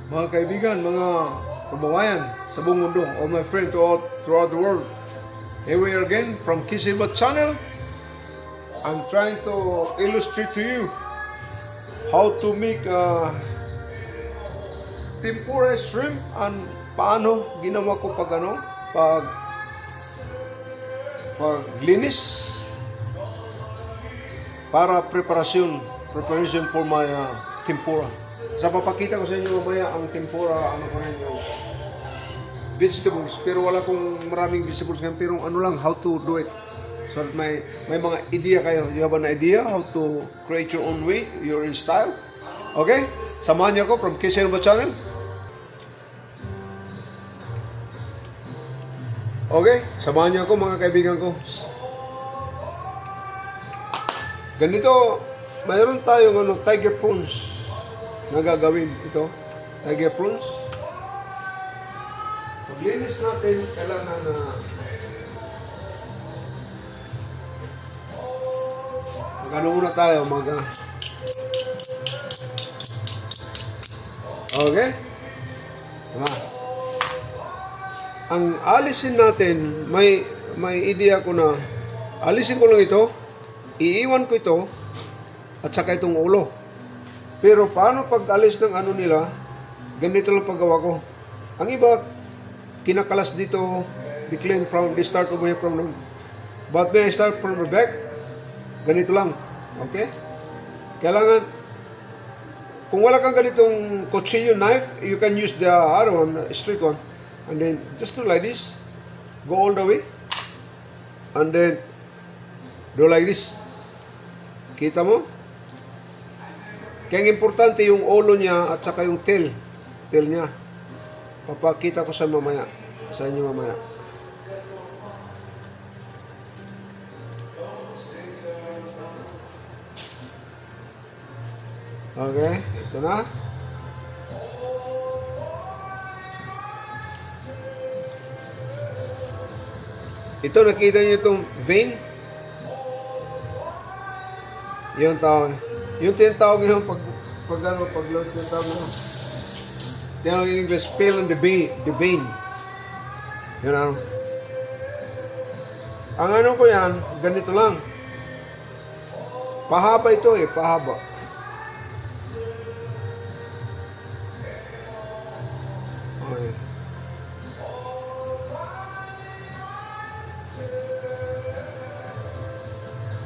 Mga kaibigan, mga kababayan sa buong mundo, all my friends throughout the world. Here we are again from Kisibat Channel. I'm trying to illustrate to you how to make tempura shrimp and paano ginawa ko pag linis para preparation for my tempura. Sa papakita ko sa inyo mamaya ang tempura, ano ko rin yung vegetables, pero wala kong maraming vegetables ngayon, pero ano lang, how to do it. So that may mga idea kayo. You have an idea how to create your own way, your own style. Okay? Samahan niyo ako from Kisibat Channel. Okay? Samahan niyo ako mga kaibigan ko. Ganito, mayroon tayong tiger prawns na gagawin. Ito, tiger prawns. Paglinis natin, kailangan na mag-ano muna tayo, okay? Tama. Ang alisin natin, may idea ko na alisin ko lang ito, iiwan ko ito, at saka itong ulo. Pero paano pag-alis ng ano nila, ganito lang paggawa ko. Ang iba, kinakalas dito, they clean from, they start over here from them. But when I start from the back, ganito lang. Okay? Kailangan, kung wala kang ganitong kutsilyo knife, you can use the other one, the straight one. And then, just do like this. Go all the way. And then, do like this. Kita mo? Kaya importante yung ulo niya at saka yung tail niya. Papakita ko sa inyo mamaya. Okay, ito na. Ito, nakita niyo itong vein? Yung tawag. Yung tinatawag nyo pag-launch yung tawag nyo. Tinawag in English, fill in the vein. Yun ano. Ang ano ko yan, ganito lang. Pahaba ito pahaba. Okay.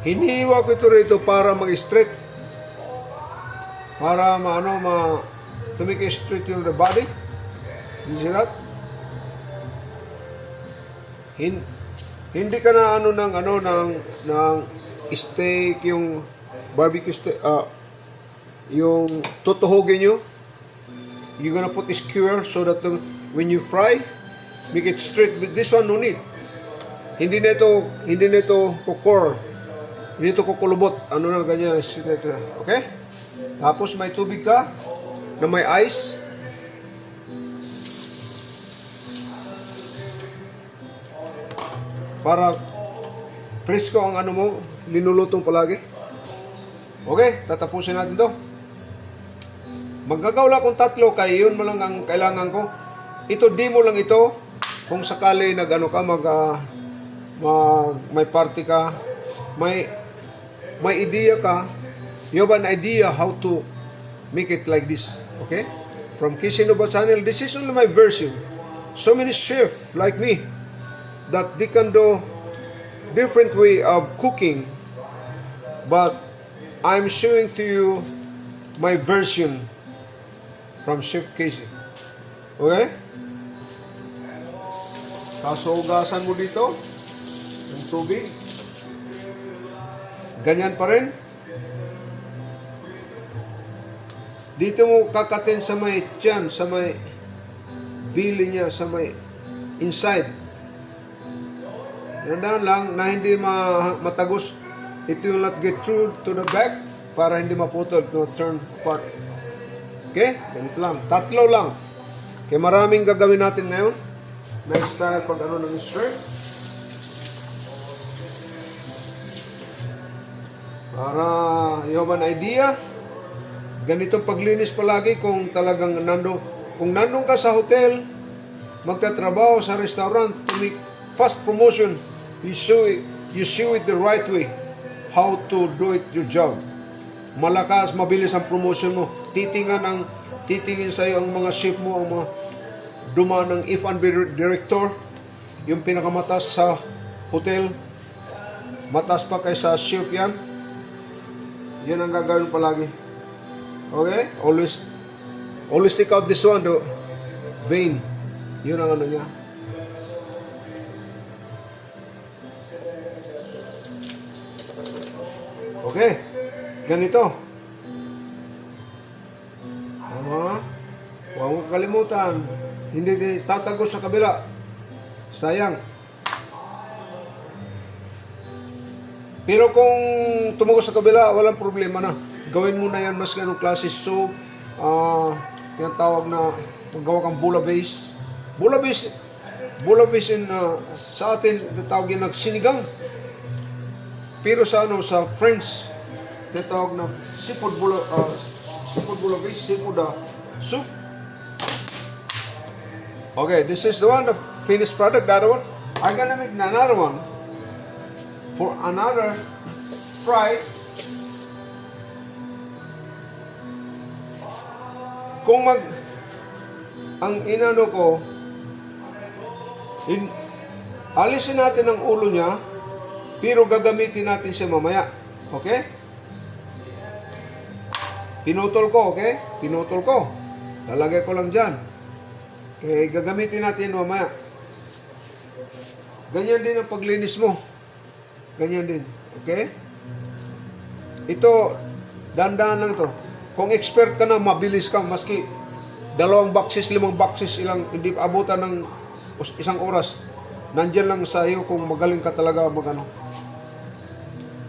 Hinihiwa ko ito rito para mag-straight. Para to make it straight to the body. You see that? Hindi ka na ng steak, yung barbecue steak, yung tutuhogin nyo. You're gonna put a skewer so that when you fry, make it straight. With this one, no need. Hindi na ito kukor. Hindi ito kukulubot. Ano na ganyan. Okay? Tapos may tubig ka na may ice. Para presko ang ano mo, linulutong palagi. Okay, tatapusin natin to. Maggagaw lang akong 3 kaya yun mo lang ang kailangan ko. Ito, demo lang ito. Kung sakali may party ka, may idea ka, you have an idea how to make it like this. Okay? From Kisibat Channel, this is only my version. So many chefs like me that they can do different way of cooking, but I'm showing to you my version from Chef Casey. Okay? Kasugasan mo dito ng tubig. Ganyan pa rin. Dito mo kakatin sa may tiyan, sa may bili niya, sa may inside. Nandahan lang na hindi matagos. It will not get through to the back para hindi maputol, to turn apart. Okay? Ganito lang. 3 lang. Kaya maraming gagawin natin ngayon. Next style pag ng shirt. Para you have an idea. Ganito paglinis palagi kung talagang kung nandun ka sa hotel, magtatrabaho sa restaurant to make fast promotion, you show it the right way, how to do it your job. Malakas, mabilis ang promotion mo. Titingin sa'yo ang mga chef mo, ang mga duma ng F&B director, yung pinakamatas sa hotel, matas pa kaysa chef yan. Yan ang gagawin palagi. Okay? Always take out this one, the vein. Yun ang ano niya. Okay. Ganito. Huwag mo kalimutan. Hindi tatago sa kabila. Sayang. Pero kung tumago sa kabila, walang problema na. Gawin mo na yan mas ganong klase soup. Tinatawag na magawa kang bula base. Bula base sa atin tinatawag yan sinigang. Pero sa French, tinatawag na seafood bula base, seafood soup. Okay, this is the one, the finished product. The other one, I'm gonna make another one for another fry. Kung ang inano ko, alisin natin ang ulo niya, pero gagamitin natin siya mamaya. Okay? Pinutol ko, okay? Pinutol ko. Lalagay ko lang dyan. Okay, gagamitin natin mamaya. Ganyan din ang paglinis mo. Ganyan din. Okay? Ito, dandan lang ito. Kung expert ka na, mabilis ka. Maski 2 boxes, 5 boxes, hindi abutan ng 1 oras. Nandyan lang sa iyo kung magaling ka talaga magano.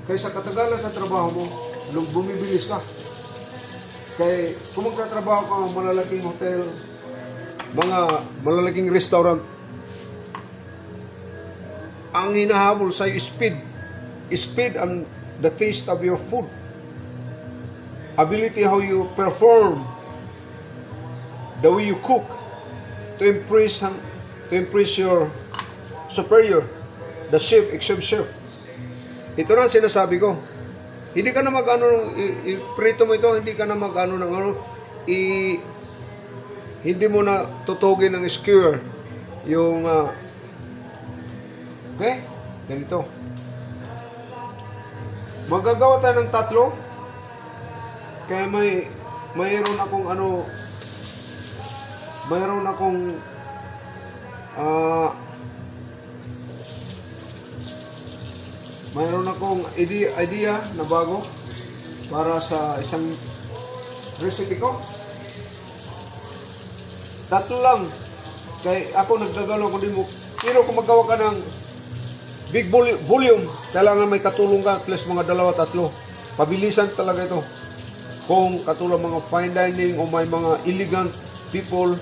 Kaysa katagalan sa trabaho mo, bumibilis ka. Kaya kung magtatrabaho ka ng malalaking hotel, mga malalaking restaurant, ang hinahabol sa iyo speed. Speed and the taste of your food. Ability how you perform, the way you cook, to impress your superior, the chef, chef. Ito na sinasabi ko. Hindi ka na mag-ano, i-prito mo ito, hindi ka na mag-ano ng ano, hindi mo na tutugin ng skewer yung okay? Ganito. Magagawa tayo ng 3. Kaya mayroon akong mayroon akong idea na bago para sa isang recipe ko. 3 lang. Kaya ako nagdagalo ko din mo. Pero kung magawa ka ng big volume, kailangan may katulong ka at least mga 2-3. Pabilisan talaga ito. Kung katulong mga fine dining o may mga elegant people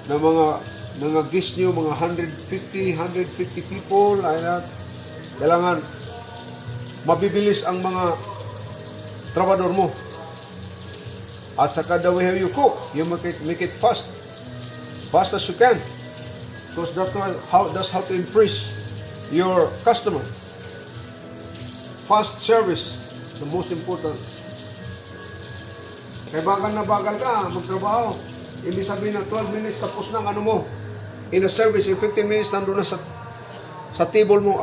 na mga guest nyo, mga 150 people, ayan, kailangan mabibilis ang mga trabador mo. At saka the way you cook, you make it fast as you can. Because that's how to impress your customer. Fast service, the most important. Kaya bagal ka, magtrabaho. Hindi sabihin na 12 minutes tapos na ano mo. In a service, in 15 minutes nandun na sa table mo.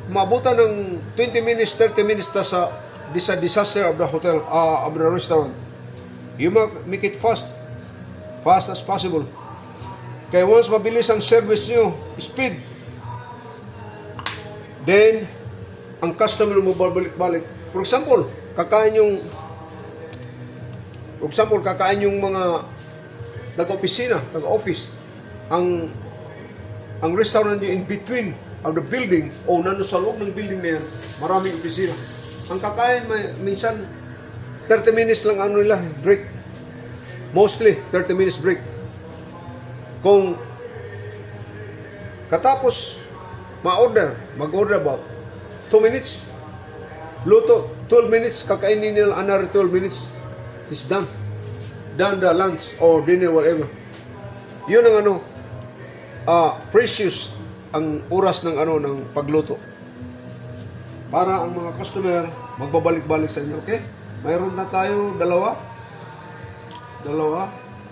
Maabutan ng 20 minutes, 30 minutes na sa disaster of the hotel, of the restaurant. You make it fast as possible. Kaya once mabilis ang service nyo, speed, then ang customer mo babalik-balik. For example, kakain yung mga taga-opisina, taga-office. Ang restaurant nyo in between of the building o nando sa loob ng building na yan, maraming opisina. Ang kakain, minsan 30 minutes lang nila, break. Mostly 30 minutes break. Kung katapos mag-order about 2 minutes, luto, 12 minutes, kakainin nila another 12 minutes, is done. than the lunch or dinner, whatever. Yun ang ano, precious ang oras ng ano ng pagluto. Para ang mga customer magbabalik-balik sa inyo, okay? Mayroon na tayo dalawa.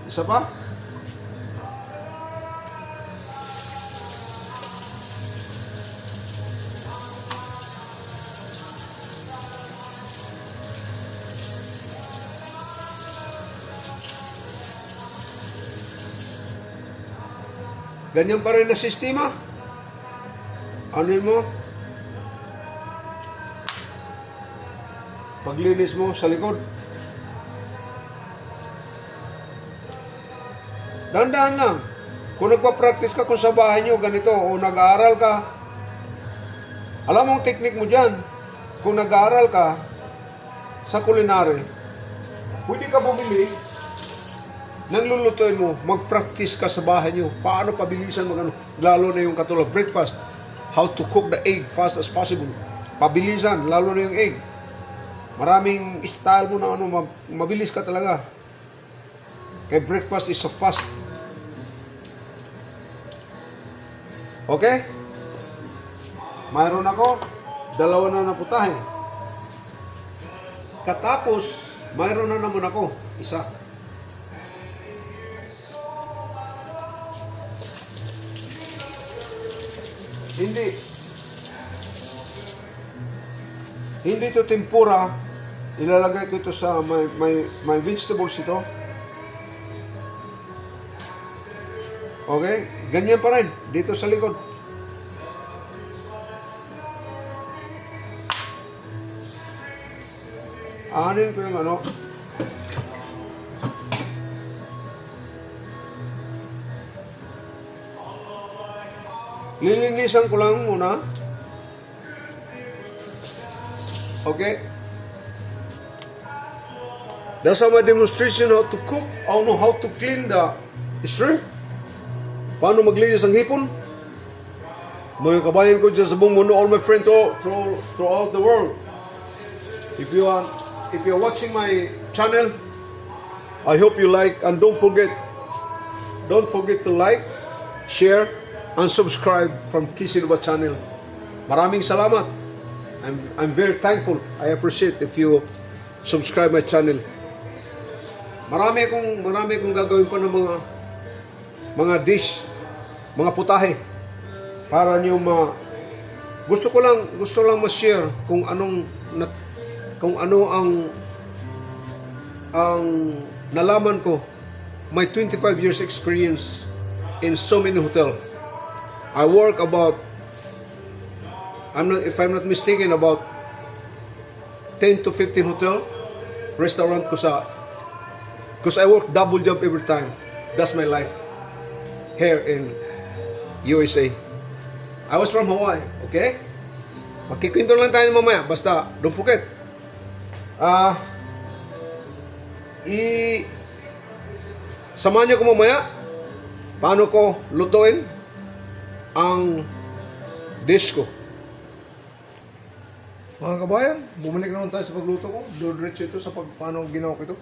Isa pa. Ganyan pa rin na sistema. Ano mo? Paglinis mo sa likod. Dahan-dahan lang. Kung nagpa-practice ka kung sa bahay nyo, ganito, o nag-aaral ka, alam mo ang technique mo dyan. Kung nag-aaral ka sa culinary, pwede ka bumili nang lulutuin mo, mag-practice ka sa bahay nyo. Paano pabilisan mo, lalo na yung katulad breakfast. How to cook the egg fast as possible. Pabilisan, lalo na yung egg. Maraming style mo na ano, mabilis ka talaga. Kaya breakfast is so fast. Okay? Mayroon ako, dalawa na naputahe. Katapos, mayroon na naman ako, isa. Hindi ito tempura. Ilalagay ko ito sa may vegetables ito. Okay? Ganyan pa rin. Dito sa likod. Anin ko yung ano. Lilinisan ko lang muna. Okay? That's how my demonstration how to cook. I know how to clean the shrimp. Paano maglinis ang hipon. Mga kabayan ko dyan sa buong mundo, all my friends throughout the world. If you're watching my channel, I hope you like, and don't forget to like, share, and subscribe from Kisilva channel. Maraming salamat. I'm very thankful. I appreciate if you subscribe my channel. Marami akong gagawin pa ng mga dish, mga putahe para niyo gusto lang ma-share kung ano ang nalaman ko. My 25 years experience in so many hotels. I work about, if I'm not mistaken, about 10 to 15 hotel, restaurant ko because I work double job every time. That's my life here in USA. I was from Hawaii, okay? Magkikwento lang tayo mamaya, basta don't forget. Samahan niyo ko mamaya paano ko lutuin ang dish ko. Mga kabayan, bumalik naman tayo sa pagluto ko. Diretso ito sa paano ginawa ko ito.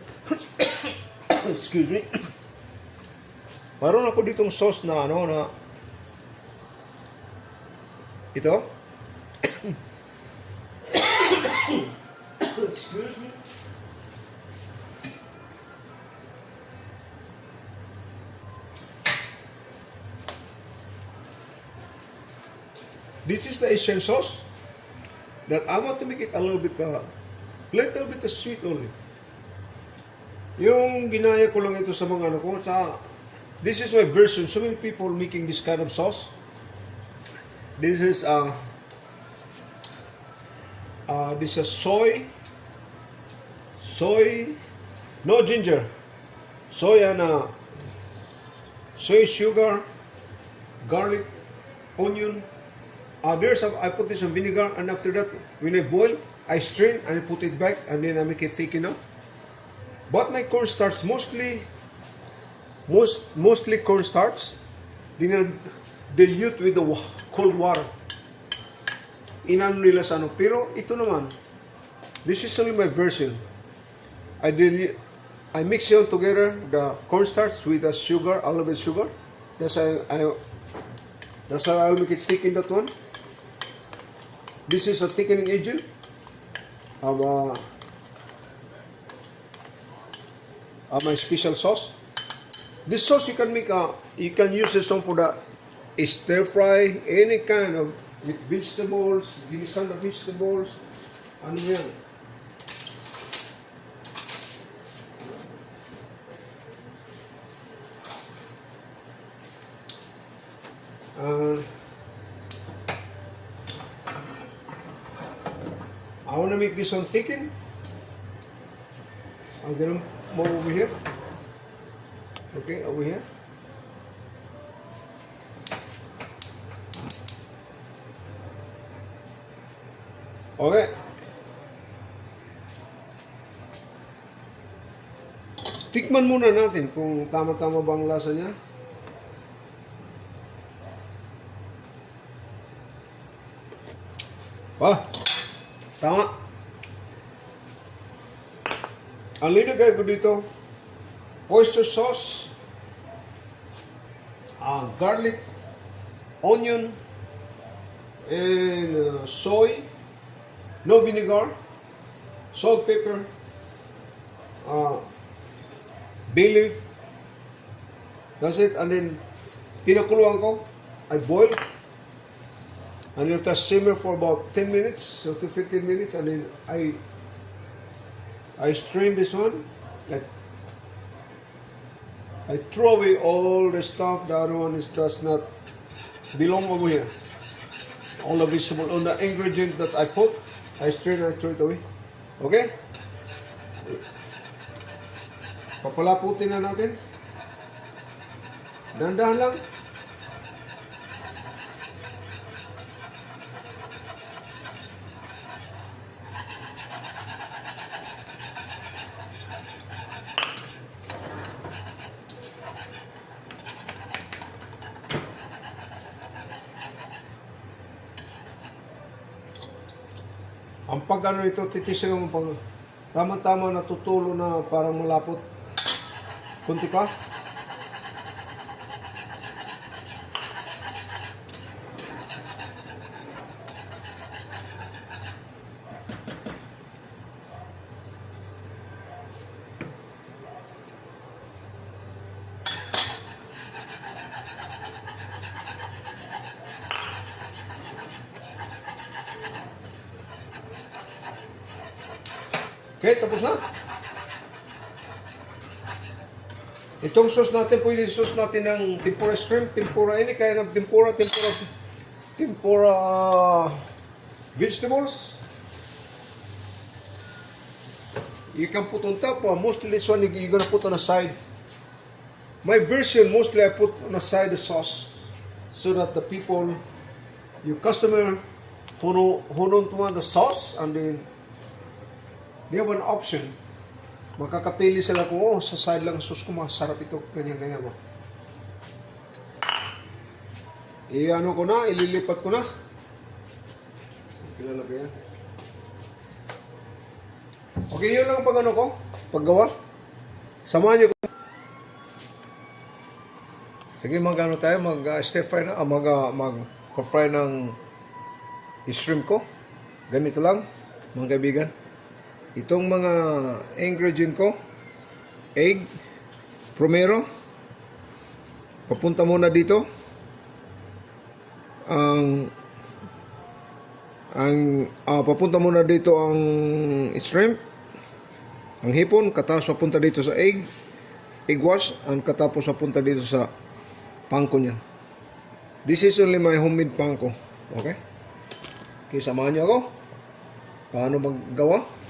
Excuse me. Mayroon ako ditong sauce na ito. Excuse me. This is the Asian sauce that I want to make it a little bit sweet only. Yung ginaya ko lang ito sa mga this is my version. So many people making this kind of sauce. This is soy, no ginger, soy sugar, garlic, onion. I put this in vinegar, and after that, when I boil, I strain and I put it back, and then I make it thick enough. But my cornstarch mostly cornstarch, dilute with the cold water. Inano nila sa Pero ito naman, this is only my version. I I mix yun together, the cornstarch with the sugar, a little bit sugar. That's how I'll make it thick in that one. This is a thickening agent of my special sauce. This sauce you can make you can use this one for the stir fry, any kind of with vegetables, ginisan na vegetables, ano yan. I want to make this one thicken. I'm gonna move over here. Okay, over here. Okay. Tikman muna natin kung tama-tama ba ang lasa niya. Tama. Ang linagay ko dito, oyster sauce, garlic, onion, and soy, no vinegar, salt, pepper, bay leaf. That's it. And then, pinakuluan ko, I boil. And let us simmer for about 10 minutes, so to 15 minutes, and then I strain this one. Like, I throw away all the stuff. The other one does not belong over here. All the vegetable, all the ingredient that I put, I strain, I throw it away. Okay? Papalaputin na natin. Dahan-dahan lang. Ang pag-ano ito, titisin mo pag tama-tama natutulo na parang malapot. Kunti pa. Okay, tapos na. Itong sauce natin, pwede sauce natin ng tempura shrimp, tempura, any kind of tempura vegetables. You can put on top, mostly this one you're gonna put on the side. My version, mostly I put on the side the sauce so that the people, your customer who don't want the sauce, and then they have an option. Makakapili sila kung, sa side lang sauce ko, masarap ito, ganyan-ganyan mo. I-ano ko na, ililipat ko na. Kilala ko yan. Okay, yun lang ang pag-ano ko, paggawa. Samahan nyo ko. Sige, mag-ano tayo, mag-stir fry na, mag-fry ng shrimp ko. Ganito lang, mga kaibigan. Itong mga ingredient ko, egg, primero, papunta muna dito. Papunta muna dito ang shrimp, ang hipon, katapos papunta dito sa egg wash, and katapos papunta dito sa pangko niya. This is only my homemade pangko. Okay? Okay, samahan niyo ako. Paano maggawa?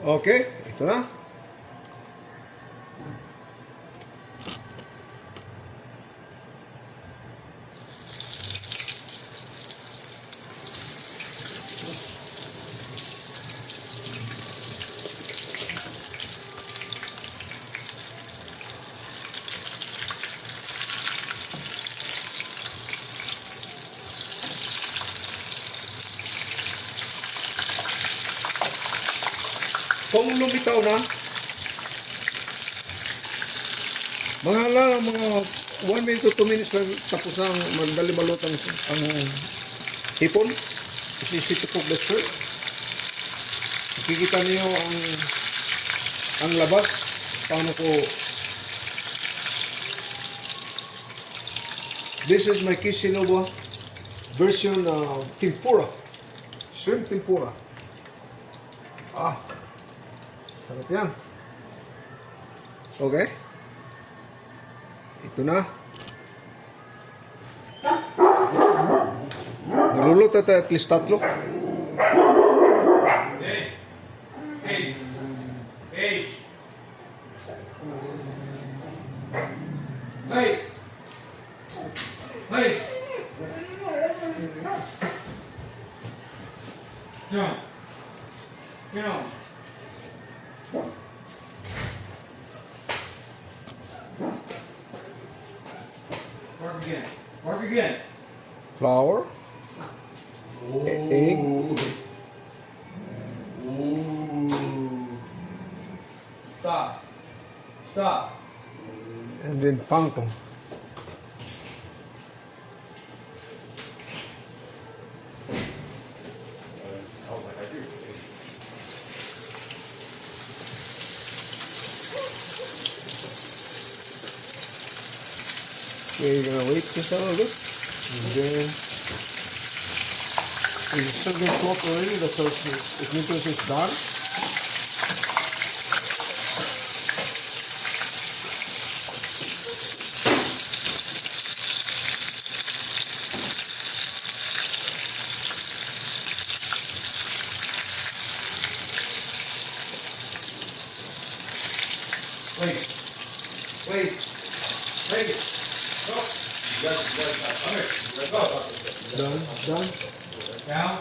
Okay, ito na. Kung lumitaw na, mga 1 minute to 2 minutes lang tapos na madali malutang ang hipon. Isisipit ko the shirt. Makikita niyo ang labas. Paano ko. This is my Kishinova version tempura. Shrimp tempura. Sarap yan. Okay. Ito na. Niluluto tayo at least 3. Nice. Nice. Jump. Jump. Work again. Work again. Flour. Egg. Stop. Stop. And then pangtong. Okay, you're gonna wait just a little bit. And then it's starting to cook already. That's how it means it's done. Wait. Wait. Wait. Go. Go. Done. Done. Down.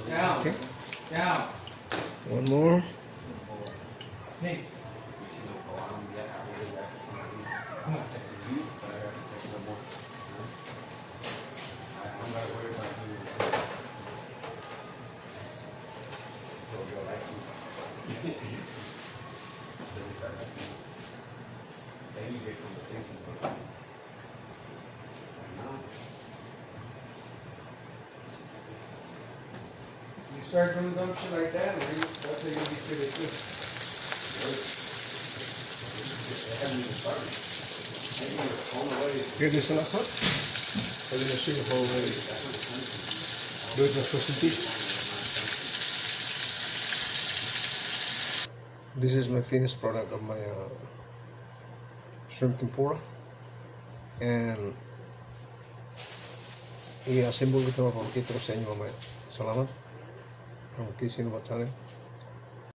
Down. Okay. Down. One more. Hey. Come on. You start doing dumb shit like that, man, that's how you'll be treated too. Okay, this is the last one. I'm gonna see how we do the presentation. This is my finished product of my shrimp tempura. And i-assemble ko ito, mapapakita ko sa inyo mamaya. Salamat. From Kishinova Channel.